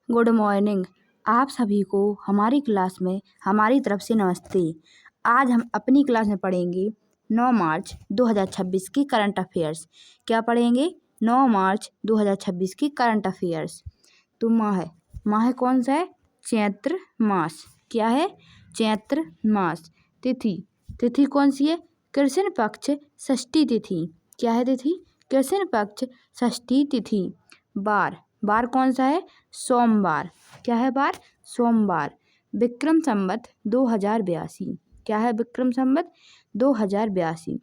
Good morning. आप सभी को हमारी क्लास में हमारी तरफ से नमस्ते। आज हम अपनी क्लास में पढ़ेंगे 9 मार्च 2026 की करंट अफेयर्स। क्या पढ़ेंगे? 9 मार्च 2026 की करंट अफेयर्स। तो माह कौन सा है? चैत्र मास। क्या है? चैत्र मास। तिथि कौन सी है? कृष्ण पक्ष षष्ठी तिथि। क्या है तिथि? कृष्ण पक्ष षष्ठी तिथि। बार कौन सा है? सोमवार। क्या है बार? सोमवार। विक्रम संवत 2082। क्या है विक्रम संवत? 2082।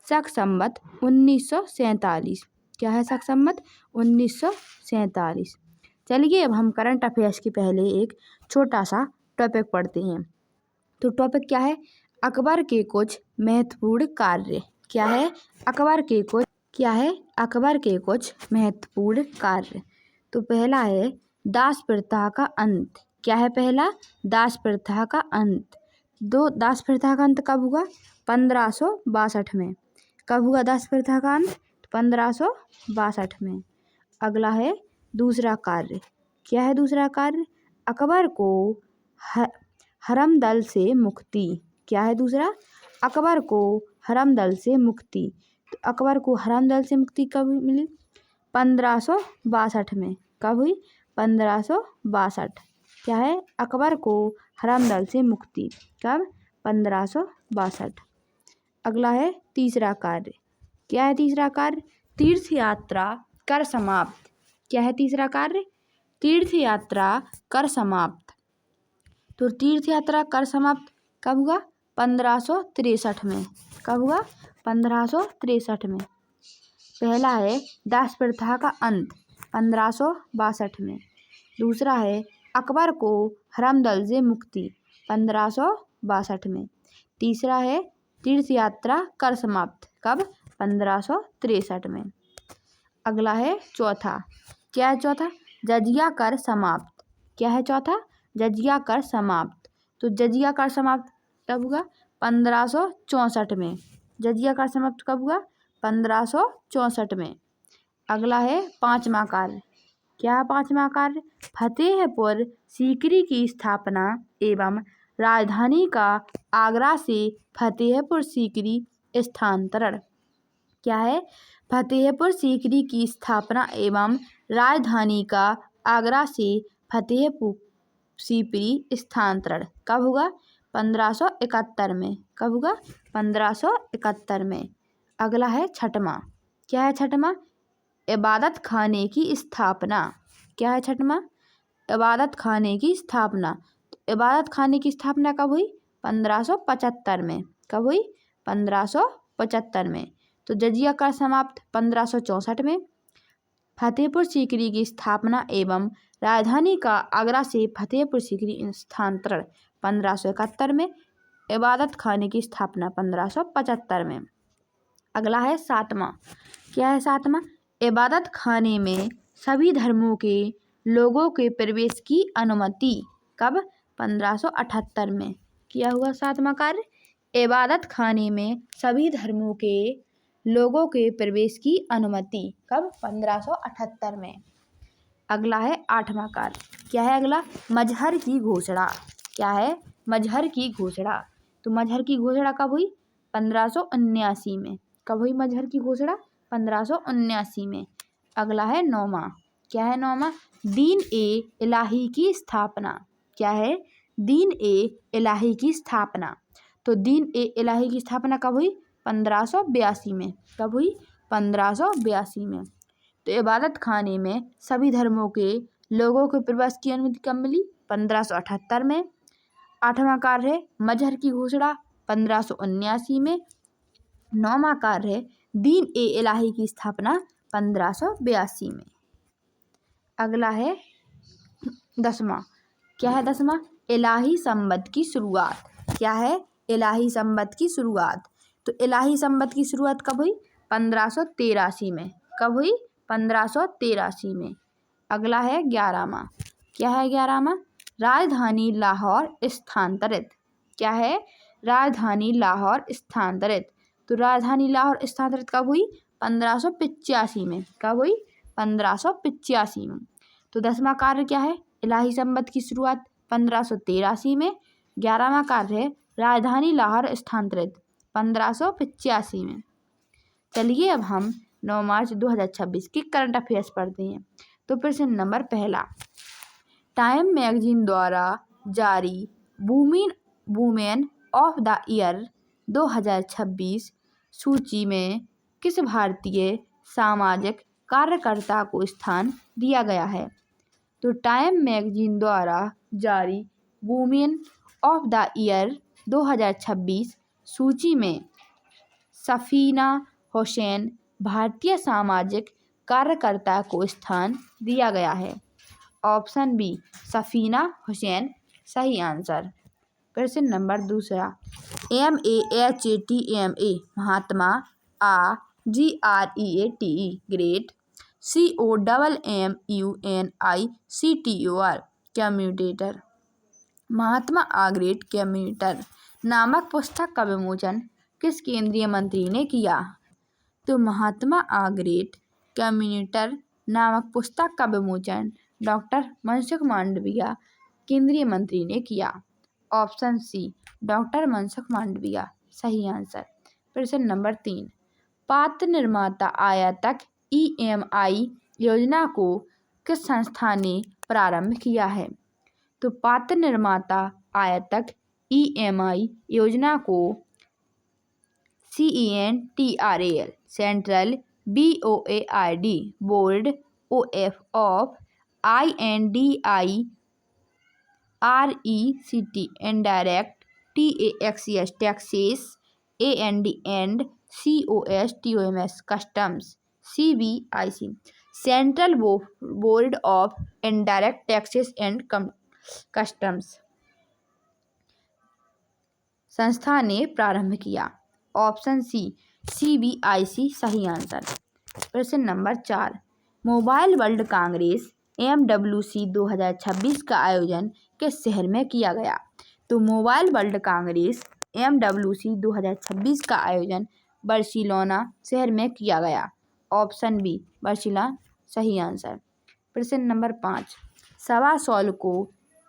शक संवत 1947। क्या है शक संवत? 1947। चलिए अब हम करंट अफेयर्स के पहले एक छोटा सा टॉपिक पढ़ते हैं। तो टॉपिक क्या है? अकबर के कुछ महत्वपूर्ण कार्य। क्या है? अकबर के कुछ महत्वपूर्ण कार्य। तो पहला है दास प्रथा का अंत। क्या है पहला? दास प्रथा का अंत। दास प्रथा का अंत कब हुआ? 1562 में। कब हुआ दास प्रथा का अंत? 1562 में। अगला है दूसरा कार्य। क्या है दूसरा कार्य? अकबर को हरमदल से मुक्ति। क्या है दूसरा? अकबर को हरमदल से मुक्ति। तो अकबर को हरमदल से मुक्ति कब मिली? 1562 में। कब हुई? 1562। क्या है? अकबर को हरमदल से मुक्ति कब? 1562। अगला है तीसरा कार्य। क्या है तीसरा कार्य? तीर्थ यात्रा कर समाप्त। क्या है तीसरा कार्य? तीर्थ यात्रा कर समाप्त। तो तीर्थ यात्रा कर समाप्त कब हुआ? 1563 में। कब हुआ? 1563 में। पहला है दास प्रथा का अंत 1562 में। दूसरा है अकबर को हरमदल से मुक्ति 1562 में। तीसरा है तीर्थ यात्रा कर समाप्त कब? 1563 में। अगला है चौथा। क्या है चौथा? जजिया कर समाप्त। क्या है चौथा? जजिया कर समाप्त। तो जजिया कर समाप्त कब हुआ? 1564 में। जजिया कर समाप्त कब हुआ? 1564 में। अगला है पांचवा कार्य। क्या है पांचवा कार्य? फतेहपुर सीकरी की स्थापना एवं राजधानी का आगरा से फतेहपुर सीकरी स्थानांतरण। क्या है? फतेहपुर सीकरी की स्थापना एवं राजधानी का आगरा से फतेहपुर सीकरी स्थानांतरण कब हुआ? 1571 में। कब हुआ? 1571 में। अगला है छठवां। क्या है छठवां? इबादत खाने की स्थापना। क्या है छठवां? इबादत खाने की स्थापना। इबादत खाने की स्थापना कब हुई? 1575 में। कब हुई? 1575 में। तो जजिया कर समाप्त 1564 में। फतेहपुर सीकरी की स्थापना एवं राजधानी का आगरा से फतेहपुर सीकरी स्थानांतरण 1571 में। इबादत खाने की स्थापना 1575 में। अगला है सातवां। क्या है सातवां? इबादत खाने में सभी धर्मों के लोगों के प्रवेश की अनुमति कब? 1578 में। किया हुआ सातवां कार्य? इबादत खाने में सभी धर्मों के लोगों के प्रवेश की अनुमति कब? 1578 में। अगला है आठवां कार्य। क्या है अगला? मजहर की घोषणा। क्या है? मजहर की घोषणा। तो मजहर की घोषणा कब हुई? 1579 में। कब हुई मजहर की घोषणा? 1579 में। अगला है नौवां। क्या है नौवां? दीन ए इलाही की स्थापना। क्या है? दीन ए इलाही की स्थापना। तो दीन ए इलाही की स्थापना कब हुई? 1582 में। कब हुई? 1582 में। तो इबादत खाने में सभी धर्मों के लोगों के प्रवेश की अनुमति कब मिली? 1578 में। आठवां कार्य है मजहर की घोषणा 1579 में। नौवां कार्य है दीन ए इलाही की स्थापना 1582 में। अगला है दसवां। क्या है दसवां? इलाही संवत की शुरुआत। क्या है? इलाही संवत की शुरुआत। तो इलाही संवत की शुरुआत कब हुई? 1583 में। कब हुई? 1583 में। अगला है 11वां। क्या है 11वां? राजधानी लाहौर स्थानांतरित। क्या है? राजधानी लाहौर स्थानांतरित। तो राजधानी लाहौर स्थानांतरित कब हुई? 1585 में। कब हुई? 1585 में। तो 10वां कार्य क्या है? इलाही संबंध की शुरुआत 1583 में। 11वां कार्य है राजधानी लाहौर स्थानांतरित 1585 में। चलिए अब हम 9 मार्च 2026 की करंट अफेयर्स पढ़ते हैं। तो प्रश्न नंबर पहला, टाइम मैगजीन द्वारा जारी वुमेन ऑफ द ईयर 2026 सूची में किस भारतीय सामाजिक कार्यकर्ता को स्थान दिया गया है? तो टाइम मैगजीन द्वारा जारी वुमेन ऑफ द ईयर 2026 सूची में सफीना हुसैन भारतीय सामाजिक कार्यकर्ता को स्थान दिया गया है। ऑप्शन बी सफीना हुसैन सही आंसर। प्रश्न नंबर दूसरा, MAHATMA महात्मा, GREATE ग्रेट, COMMUNICTOR कम्यूटेटर। महात्मा आ ग्रेट कम्यूटर नामक पुस्तक का विमोचन किस केंद्रीय मंत्री ने किया? तो महात्मा आ ग्रेट कम्यूटर नामक पुस्तक का विमोचन डॉक्टर मनसुख मांडविया केंद्रीय मंत्री ने किया। Option C doctor Mansukh Mandaviya सही आंसर। प्रश्न नंबर 3, पात्र निर्माता आयातक EMI योजना को किस संस्था ने प्रारंभ किया है? तो पात्र निर्माता आयातक EMI योजना को CENTRAL central BOARD board of INDIRECT indirect TAXES AND COSTOMS customs CBIC central board of indirect taxes and customs संस्था ने प्रारंभ किया। ऑप्शन सी CBIC सही आंसर। प्रश्न number 4, mobile world Congress MWC 2026 का आयोजन किस शहर में किया गया? तो मोबाइल वर्ल्ड कांग्रेस MWC 2026 का आयोजन बार्सिलोना शहर में किया गया। ऑप्शन बी बार्सिलोना सही आंसर। प्रश्न नंबर 5, सवा सॉल को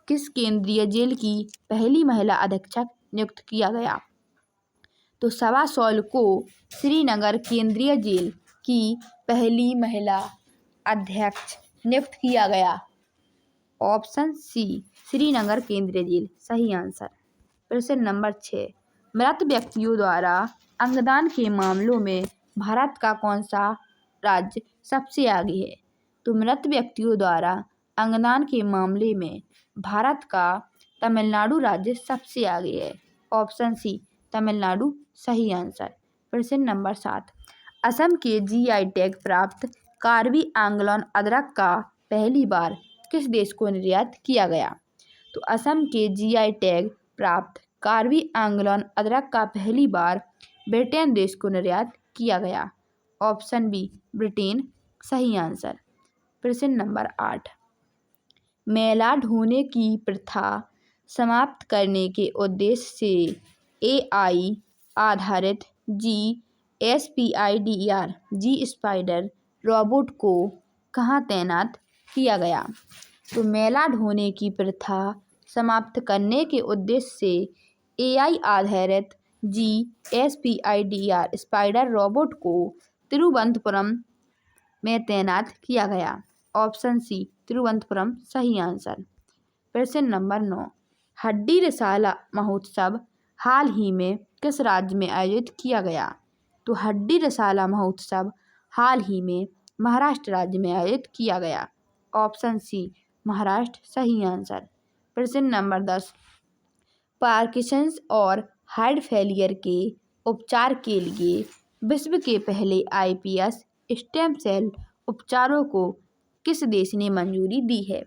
किस केंद्रीय जेल की पहली महिला अधीक्षक नियुक्त किया गया? तो सवा सॉल को श्रीनगर केंद्रीय जेल की पहली महिला अध्यक्ष नियुक्त किया गया। ऑप्शन सी श्रीनगर केंद्रीय जेल सही आंसर। प्रश्न नंबर 6, मृत व्यक्तियों द्वारा अंगदान के मामलों में भारत का कौन सा राज्य सबसे आगे है? तो मृत व्यक्तियों द्वारा अंगदान के मामले में भारत का तमिलनाडु राज्य सबसे आगे है। ऑप्शन सी तमिलनाडु सही आंसर। प्रश्न नंबर 7, असम के GI टैग प्राप्त कार्बी आंगलोन अदरक का पहली बार किस देश को निर्यात किया गया? तो असम के GI टैग प्राप्त कार्बी आंगलोन अदरक का पहली बार ब्रिटेन देश को निर्यात किया गया। ऑप्शन बी ब्रिटेन सही आंसर। प्रश्न नंबर 8, मेला ढोने की प्रथा समाप्त करने के उद्देश्य से AI आधारित G स्पाइडर रोबोट को कहाँ तैनात किया गया? तो मेला ढोने की प्रथा समाप्त करने के उद्देश्य से AI आधारित GSPIDR स्पाइडर रोबोट को तिरुवनंतपुरम में तैनात किया गया। ऑप्शन सी तिरुवनंतपुरम सही आंसर। प्रश्न नंबर 9, हड्डी रसाला महोत्सव हाल ही में किस राज्य में आयोजित किया गया? तो हड्डी रसाला महोत्सव हाल ही में महाराष्ट्र राज्य में आयोजित किया गया। ऑप्शन सी महाराष्ट्र सही आंसर। प्रश्न नंबर 10, पार्किंसंस और हार्ट फेलियर के उपचार के लिए विश्व के पहले iPS स्टेम सेल उपचारों को किस देश ने मंजूरी दी है?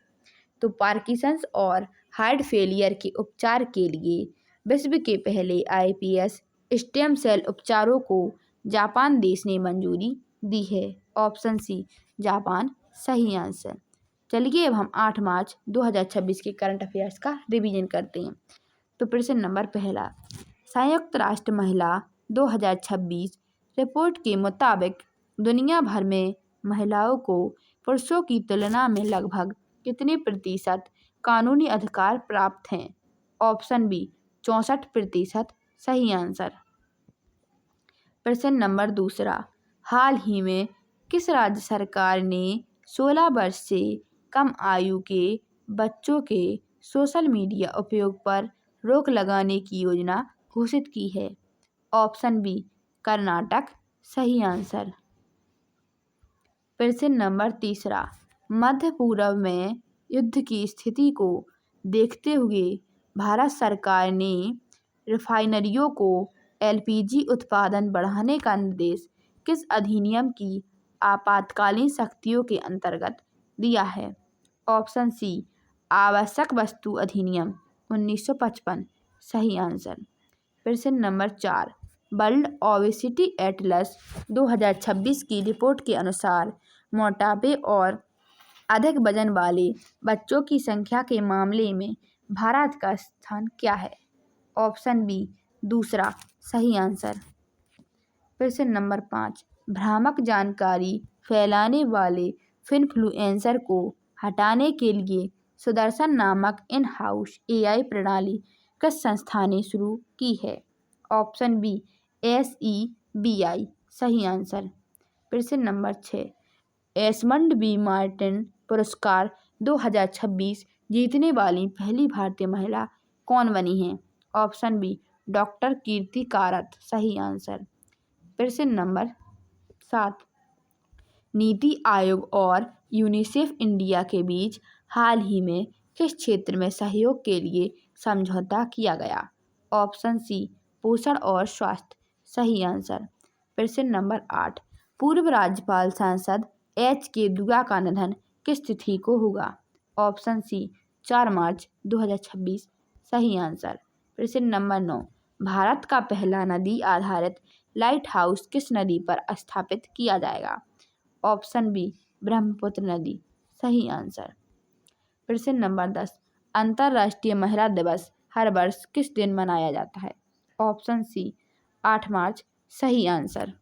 तो पार्किंसंस और हार्ट फेलियर के उपचार के लिए विश्व के पहले iPS स्टेम सेल उपचारों को जापान देश ने मंजूरी दी है। ऑप्शन सी जापान सही आंसर। चलिए अब हम 8 मार्च 2026 के करंट अफेयर्स का रिवीजन करते हैं। तो प्रश्न नंबर पहला, संयुक्त राष्ट्र महिला 2026 रिपोर्ट के मुताबिक दुनिया भर में महिलाओं को पुरुषों की तुलना में लगभग कितने प्रतिशत कानूनी अधिकार प्राप्त हैं? Option B 64%। सही आंसर। प्रश्न नंबर दूसरा, हाल ही में किस राज्य सरकार ने 16 वर्ष से कम आयु के बच्चों के सोशल मीडिया उपयोग पर रोक लगाने की योजना घोषित की है? Option B Karnataka. सही आंसर। प्रश्न नंबर तीसरा, मध्य पूर्व में युद्ध की स्थिति को देखते हुए भारत सरकार ने रिफाइनरियों को एलपीजी उत्पादन बढ़ाने का निर्देश किस अधिनियम की आपातकालीन शक्तियों के अंतर्गत दिया है? ऑप्शन सी आवश्यक वस्तु अधिनियम 1955। सही आंसर। प्रश्न नंबर 4, वर्ल्ड ओबेसिटी एटलस 2026 की रिपोर्ट के अनुसार मोटापे और अधिक वजन वाले बच्चों की संख्या के मामले में भारत का स्थान क्या है? ऑप्शन बी दूसरा। सही आंसर। प्रश्न नंबर 5, भ्रामक जानकारी फैलाने वाले इन्फ्लुएंसर को हटाने के लिए सुदर्शन नामक इन हाउस एआई प्रणाली किस संस्था ने शुरू की है? Option B SEBI। सही आंसर। प्रश्न नंबर 6, एस्मंड बी मार्टिन पुरस्कार 2026 जीतने वाली पहली भारतीय महिला कौन बनी हैं? ऑप्शन बी डॉक्टर कीर्ति कारत। सही आंसर। प्रश्न नंबर 7, नीति आयोग और यूनिसेफ इंडिया के बीच हाल ही में किस क्षेत्र में सहयोग के लिए समझौता किया गया? ऑप्शन सी पोषण और स्वास्थ्य। सही आंसर। प्रश्न नंबर 8, पूर्व राज्यपाल सांसद HK दुआ का निधन किस तिथि को हुआ? ऑप्शन सी 4 मार्च 2026। सही आंसर। प्रश्न नंबर 9, भारत का पहला नदी आधारित लाइट हाउस किस नदी पर स्थापित किया जाएगा? ऑप्शन बी ब्रह्मपुत्र नदी। सही आंसर। प्रश्न नंबर 10, अंतर्राष्ट्रीय महिला दिवस हर वर्ष किस दिन मनाया जाता है? ऑप्शन सी 8 मार्च। सही आंसर।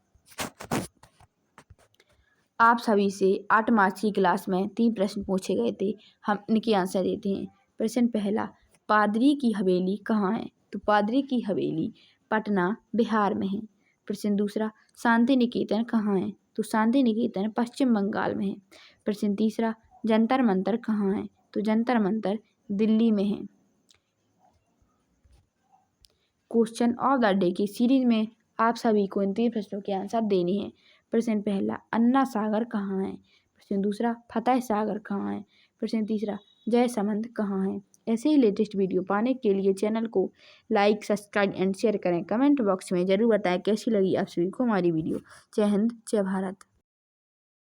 आप सभी से 8 मार्च की क्लास में 3 प्रश्न पूछे गए थे, हम इनके आंसर देते हैं। प्रश्न पहला, पादरी की हवेली कहाँ है? तो पादरी की हवेली पटना बिहार में है। प्रश्न दूसरा, शांति निकेतन कहाँ है? तो शांति निकेतन पश्चिम बंगाल में है। प्रश्न तीसरा, जंतर मंतर कहाँ है? तो जंतर मंतर दिल्ली में है। क्वेश्चन ऑफ द डे की सीरीज में आप सभी को इन 3 प्रश्नों के आंसर देने हैं। प्रश्न पहला, अन्ना सागर कहाँ है? प्रश्न दूसरा, फतेह सागर कहाँ है? प्रश्न तीसरा, जयसमंद कहाँ है? ऐसे ही लेटेस्ट वीडियो पाने के लिए चैनल को लाइक, सब्सक्राइब एंड शेयर करें। कमेंट बॉक्स में जरूर बताएं कैसी लगी आप सभी को हमारी वीडियो। जय हिंद, जय भारत।